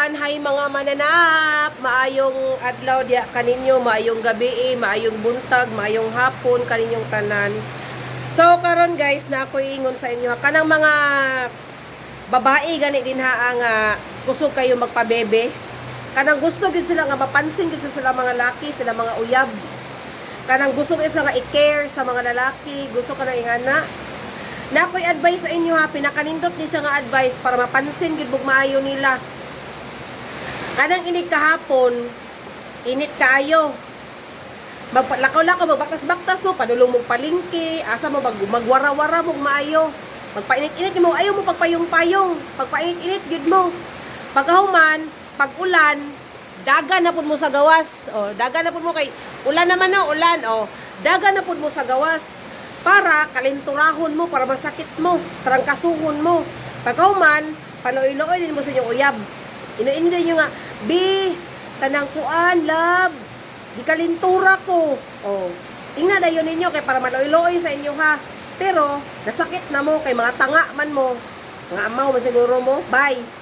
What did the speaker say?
tanan, hay mga mananap, maayong adlaw diya kaninyo, maayong gabi, maayong buntag, maayong hapon kaninyong tanan. So karon guys, na ako ingon sa inyo kanang mga babae gani din ha ang kusog kayo magpabebe. Kanang gusto gid sila nga mapansin gid sila mga laki, sila mga uyab. Kanang gusto gid sila nga i-care sa mga lalaki, gusto ka na ingana. Na ako'y advice sa inyo ha, pinakanindot ni siya nga advice para mapansin gid bug maayo nila. Kanang init kahapon, init kaayo. Lakaw-lakaw, magbaktas-baktas mo, padulong mong palingki, asa mo magwara-wara mong maayo. Pagpainit-init mo, ayaw mo pagpayong-payong. Pagpainit-init gid mo. Pagkahuman, pag-ulan, dagan na pud mo sa gawas. O, dagan na pud mo kay ulan naman na ulan. O, dagan na pud mo sa gawas. Para kalinturahon mo, para masakit mo, trangkasuhon mo. Pagkauman, paloy-loy din mo sa inyong uyab. Ino-ino nyo nga, B, tanang kuan, love, di kalintura ko. O, tingnan na yun ninyo, kay para maloy-loy sa inyo ha. Pero, nasakit na mo, kay mga tanga man mo. Mga amaw man siguro mo, bye.